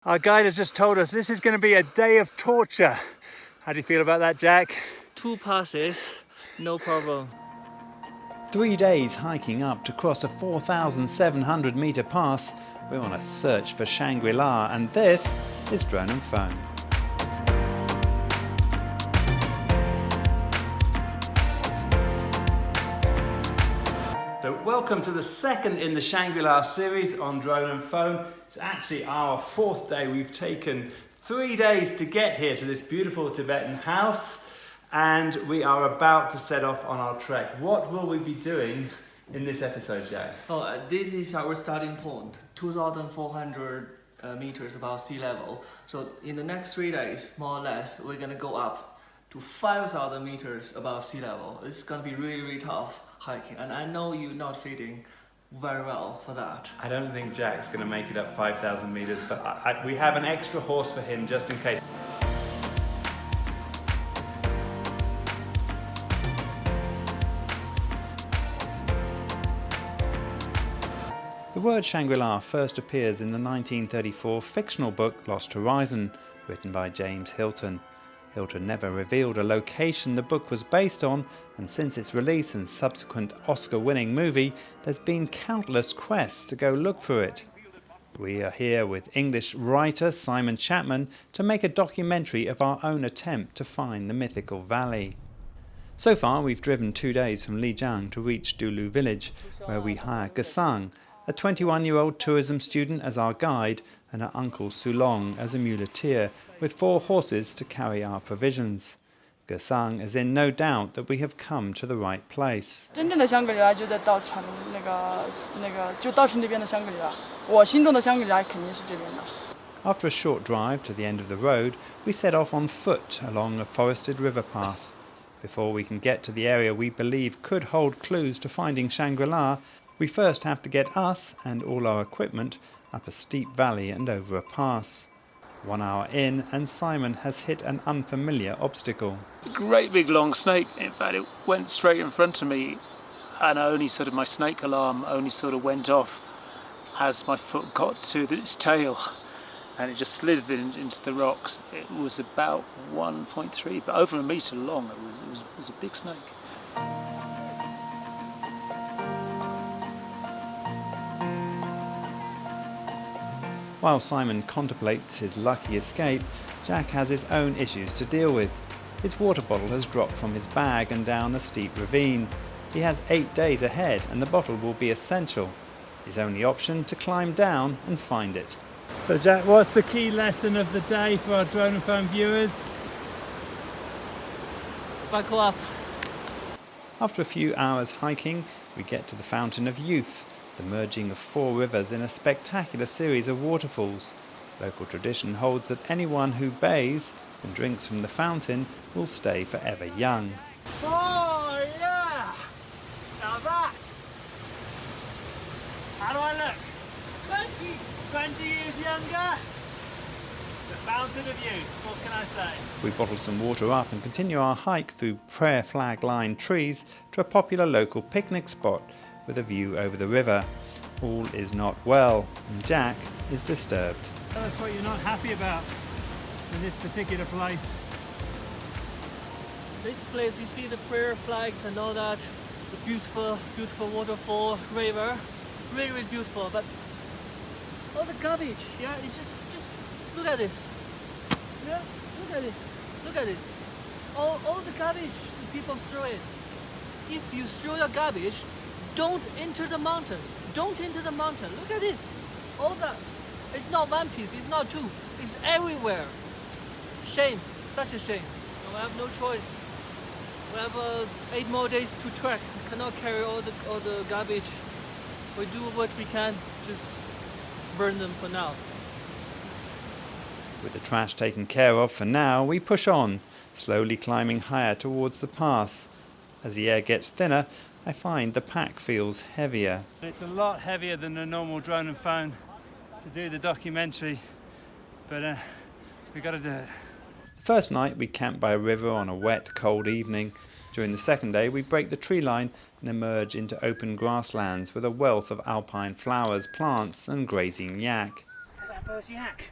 Our guide has just told us this is going to be a day of torture. How do you feel about that, Jack? 2 passes, no problem. 3 days hiking up to cross a 4,700 metre pass. We're on a search for Shangri-La, and this is Drone and Phone. So welcome to the second in the Shangri-La series on Drone and Phone. It's actually our 4th day. We've taken 3 days to get here to this beautiful Tibetan house, and we are about to set off on our trek. What will we be doing in this episode, Jack? This is our starting point, 2,400 meters above sea level. So in the next 3 days, more or less, we're gonna go up to 5,000 meters above sea level. It's gonna be really, really tough hiking, and I know you're not fitting very well for that. I don't think Jack's going to make it up 5,000 meters, but we have an extra horse for him just in case. The word Shangri-La first appears in the 1934 fictional book Lost Horizon, written by James Hilton. Hilton never revealed a location the book was based on, and since its release and subsequent Oscar-winning movie, there's been countless quests to go look for it. We are here with English writer Simon Chapman to make a documentary of our own attempt to find the mythical valley. So far, we've driven 2 days from Lijiang to reach Dulu village, where we hire Gesang, a 21-year-old tourism student as our guide, and her uncle Sulong as a muleteer, with 4 horses to carry our provisions. Gesang is in no doubt that we have come to the right place. 真正的香格里拉就在稻城就稻城那边的香格里拉，我心中的香格里拉肯定是这边的。 After a short drive to the end of the road, we set off on foot along a forested river path. Before we can get to the area we believe could hold clues to finding Shangri-La, we first have to get us and all our equipment up a steep valley and over a pass. 1 hour in, and Simon has hit an unfamiliar obstacle. A great big long snake. In fact, it went straight in front of me, and my snake alarm only sort of went off as my foot got to its tail, and it just slid into the rocks. It was about 1.3, but over a metre long. It was a big snake. While Simon contemplates his lucky escape, Jack has his own issues to deal with. His water bottle has dropped from his bag and down a steep ravine. He has 8 days ahead, and the bottle will be essential. His only option to climb down and find it. So Jack, what's the key lesson of the day for our Drone and Phone viewers? Buckle up. After a few hours hiking, we get to the Fountain of Youth, the merging of 4 rivers in a spectacular series of waterfalls. Local tradition holds that anyone who bathes and drinks from the fountain will stay forever young. Oh yeah! Now that! How do I look? 20 years younger? The Fountain of Youth, what can I say? We bottle some water up and continue our hike through prayer flag-lined trees to a popular local picnic spot with a view over the river. All is not well, and Jack is disturbed. Tell us what you're not happy about in this particular place. This place, you see the prayer flags and all that, the beautiful, beautiful waterfall, river, really, really beautiful, but all the garbage, yeah, it just look at this. Yeah, look at this. All the garbage people throw it. If you throw your garbage, don't enter the mountain. Don't enter the mountain. Look at this. All that. It's not one piece. It's not 2. It's everywhere. Shame. Such a shame. We have no choice. We have 8 more days to trek. We cannot carry all the garbage. We do what we can. Just burn them for now. With the trash taken care of for now, we push on, slowly climbing higher towards the pass. As the air gets thinner, I find the pack feels heavier. It's a lot heavier than a normal Drone and Phone to do the documentary, but we got to do it. The first night we camp by a river on a wet, cold evening. During the second day we break the tree line and emerge into open grasslands with a wealth of alpine flowers, plants and grazing yak. There's our first yak.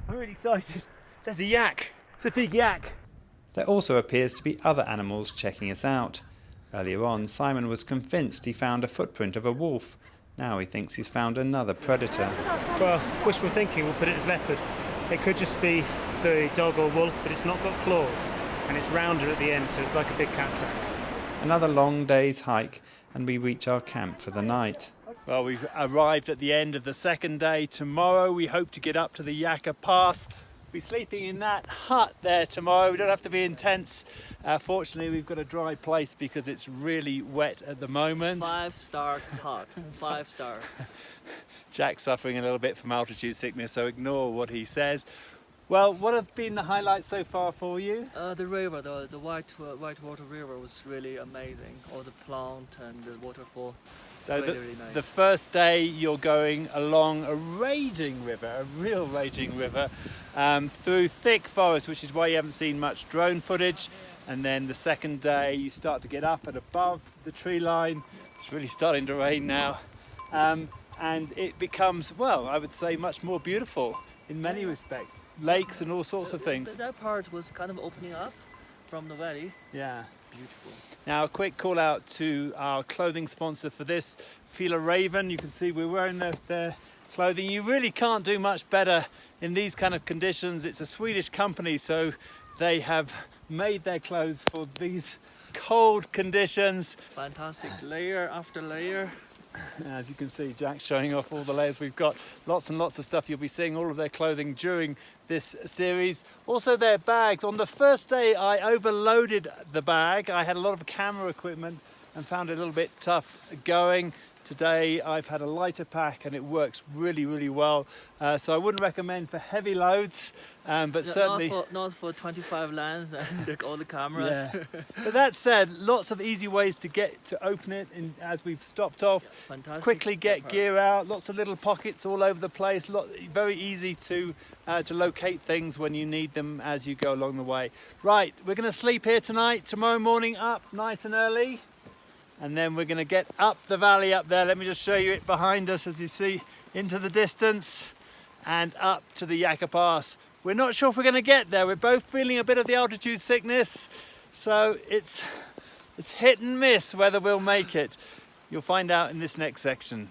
I'm really excited. There's a yak. It's a big yak. There also appears to be other animals checking us out. Earlier on, Simon was convinced he found a footprint of a wolf. Now he thinks he's found another predator. Well, wishful thinking, we'll put it as leopard. It could just be the dog or wolf, but it's not got claws. And it's rounder at the end, so it's like a big cat track. Another long day's hike, and we reach our camp for the night. Well, we've arrived at the end of the second day. Tomorrow we hope to get up to the Yaka Pass. We'll be sleeping in that hut there tomorrow. We don't have to be in tents. Fortunately, we've got a dry place because it's really wet at the moment. 5-star hot. 5-star. Jack's suffering a little bit from altitude sickness, so ignore what he says. Well, what have been the highlights so far for you? The river, the whitewater river was really amazing. All the plant and the waterfall. So really nice. The first day you're going along a raging river, a real raging river, through thick forest, which is why you haven't seen much drone footage. And then the second day you start to get up and above the tree line. It's really starting to rain now. And it becomes, well, I would say much more beautiful in many respects. Lakes and all sorts of things. That part was kind of opening up from the valley. Yeah. Beautiful. Now a quick call out to our clothing sponsor for this, Fila Raven. You can see we're wearing their clothing. You really can't do much better in these kind of conditions. It's a Swedish company, so they have made their clothes for these cold conditions. Fantastic layer after layer. As you can see, Jack's showing off all the layers we've got. Lots and lots of stuff. You'll be seeing all of their clothing during this series. Also their bags. On the first day I overloaded the bag. I had a lot of camera equipment and found it a little bit tough going. Today I've had a lighter pack and it works really, really well. So I wouldn't recommend for heavy loads, but certainly... Not for 25 lands and all the cameras. Yeah. But that said, lots of easy ways to get to open it as we've stopped off. Fantastic. Quickly get gear out, lots of little pockets all over the place, very easy to locate things when you need them as you go along the way. Right, we're going to sleep here tonight, tomorrow morning up nice and early. And then we're going to get up the valley up there. Let me just show you it behind us as you see into the distance and up to the Yaka Pass. We're not sure if we're going to get there. We're both feeling a bit of the altitude sickness. So it's hit and miss whether we'll make it. You'll find out in this next section.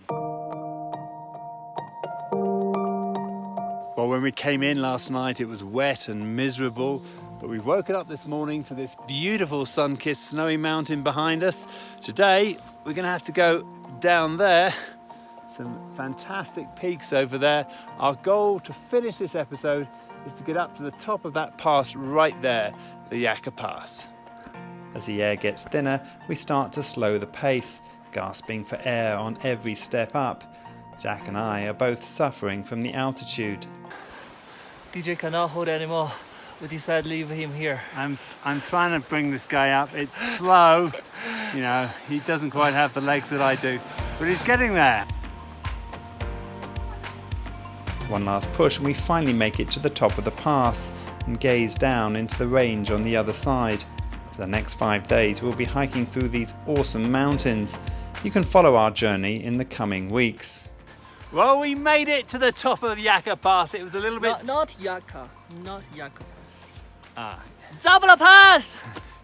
Well, when we came in last night, it was wet and miserable. But we've woken up this morning to this beautiful sun-kissed snowy mountain behind us. Today, we're going to have to go down there. Some fantastic peaks over there. Our goal to finish this episode is to get up to the top of that pass right there, the Yaka Pass. As the air gets thinner, we start to slow the pace, gasping for air on every step up. Jack and I are both suffering from the altitude. DJ cannot hold anymore. We decided to leave him here. I'm trying to bring this guy up. It's slow. You know, he doesn't quite have the legs that I do, but he's getting there. One last push and we finally make it to the top of the pass and gaze down into the range on the other side. For the next 5 days we'll be hiking through these awesome mountains. You can follow our journey in the coming weeks. Well, we made it to the top of the Yaka Pass. It was a little bit... Not Yaka Pass. Ah. Zabala Pass!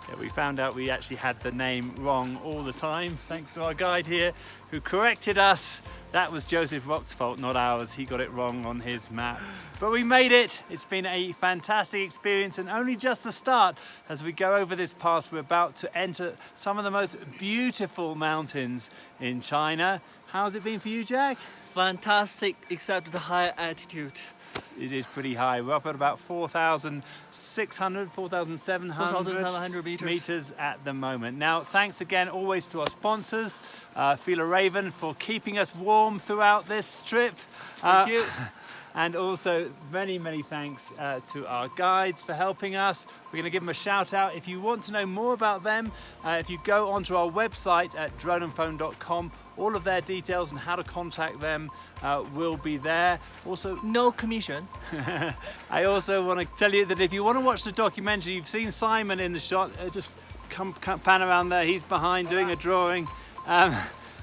Yeah, we found out we actually had the name wrong all the time, thanks to our guide here who corrected us. That was Joseph Rock's fault, not ours. He got it wrong on his map. But we made it. It's been a fantastic experience and only just the start. As we go over this pass, we're about to enter some of the most beautiful mountains in China. How's it been for you, Jack? Fantastic, except the high altitude. It is pretty high. We're up at about 4,600, 4,700 meters at the moment. Now, thanks again always to our sponsors, Fila Raven, for keeping us warm throughout this trip. Thank you. And also many, many thanks to our guides for helping us. We're going to give them a shout out. If you want to know more about them, if you go onto our website at droneandphone.com, all of their details and how to contact them will be there. Also, no commission. I also want to tell you that if you want to watch the documentary, you've seen Simon in the shot. Just come pan around there. He's behind doing a drawing.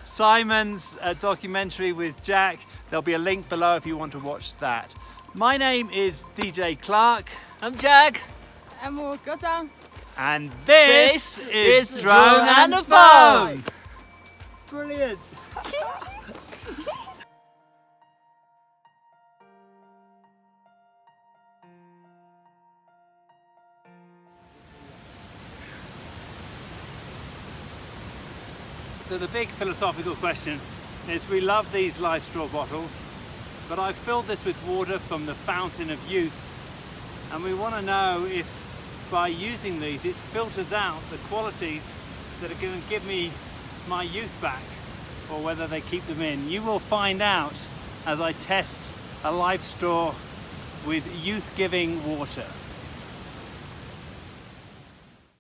Simon's documentary with Jack. There'll be a link below if you want to watch that. My name is DJ Clark. I'm Jack. M 格桑。 And this is is Drone and Phone. Brilliant. So the big philosophical question is, we love these live straw bottles, but I've filled this with water from the fountain of youth, and we want to know if by using these it filters out the qualities that are going to give me my youth back, or whether they keep them in. You will find out as I test a live straw with youth-giving water.